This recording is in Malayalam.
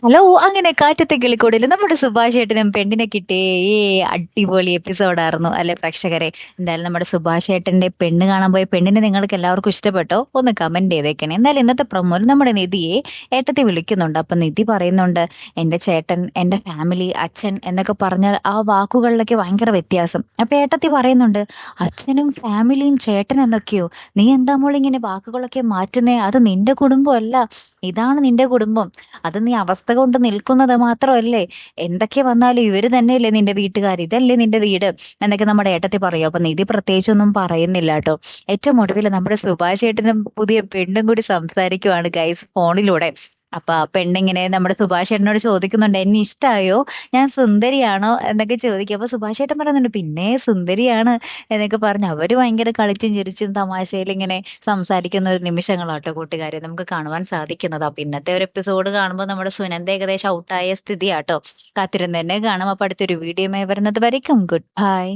ഹലോ! അങ്ങനെ കാറ്റത്തെ കിളിക്കൂടല് നമ്മുടെ സുഭാഷ് ഏട്ടനും പെണ്ണിനെ കിട്ടി. അടിപൊളി എപ്പിസോഡായിരുന്നു അല്ലെ പ്രേക്ഷകരെ? എന്തായാലും നമ്മുടെ സുഭാഷ് ഏട്ടന്റെ പെണ്ണ് കാണാൻ പോയ പെണ്ണിനെ നിങ്ങൾക്ക് എല്ലാവർക്കും ഇഷ്ടപ്പെട്ടോ? ഒന്ന് കമന്റ് ചെയ്തേക്കണേ. എന്തായാലും ഇന്നത്തെ പ്രൊമോയിൽ നമ്മുടെ നിധിയെ ഏട്ടത്തി വിളിക്കുന്നുണ്ട്. അപ്പൊ നിധി പറയുന്നുണ്ട്, എന്റെ ചേട്ടൻ, എന്റെ ഫാമിലി, അച്ഛൻ എന്നൊക്കെ പറഞ്ഞാൽ ആ വാക്കുകളിലൊക്കെ ഭയങ്കര വ്യത്യാസം. അപ്പൊ ഏട്ടത്തി പറയുന്നുണ്ട്, അച്ഛനും ഫാമിലിയും ചേട്ടൻ എന്നൊക്കെയോ? നീ എന്താ മോളിങ്ങനെ ഇങ്ങനെ വാക്കുകളൊക്കെ മാറ്റുന്നേ? അത് നിന്റെ കുടുംബമല്ല, ഇതാണ് നിന്റെ കുടുംബം. അത് നീ അവസ്ഥ കൊണ്ട് നിൽക്കുന്നത് മാത്രമല്ലേ, എന്തൊക്കെ വന്നാലും ഇവര് തന്നെയല്ലേ നിന്റെ വീട്ടുകാർ, ഇതല്ലേ നിന്റെ വീട് എന്നൊക്കെ നമ്മുടെ ഏട്ടത്തി പറയും. അപ്പൊ നിധി പ്രത്യേകിച്ചൊന്നും പറയുന്നില്ല കേട്ടോ. ഏറ്റവും ഒടുവിൽ നമ്മുടെ സുഭാഷ് ഏട്ടനും പുതിയ പെണ്ണും കൂടി സംസാരിക്കുവാണ് ഗൈസ് ഫോണിലൂടെ. അപ്പൊ ആ പെണ്ണിങ്ങനെ നമ്മുടെ സുഭാഷ് ഏട്ടനോട് ചോദിക്കുന്നുണ്ട്, എന്നെ ഇഷ്ടായോ, ഞാൻ സുന്ദരിയാണോ എന്നൊക്കെ ചോദിക്കും. അപ്പൊ സുഭാഷ് ഏട്ടൻ പറയുന്നുണ്ട്, പിന്നെ സുന്ദരിയാണ് എന്നൊക്കെ പറഞ്ഞ് അവര് ഭയങ്കര കളിച്ചും ചിരിച്ചും തമാശയിൽ ഇങ്ങനെ സംസാരിക്കുന്ന ഒരു നിമിഷങ്ങളാട്ടോ കൂട്ടുകാരെ നമുക്ക് കാണുവാൻ സാധിക്കുന്നത്. അപ്പൊ ഇന്നത്തെ ഒരു എപ്പിസോഡ് കാണുമ്പോൾ നമ്മുടെ സുനന്ദ ഏകദേശം ഔട്ടായ സ്ഥിതിയാട്ടോ. കാത്തിരുന്ന് തന്നെ കാണാം. അപ്പൊ അടുത്തൊരു വീഡിയോയുമായി വരുന്നത് വരയ്ക്കും ഗുഡ് ബൈ.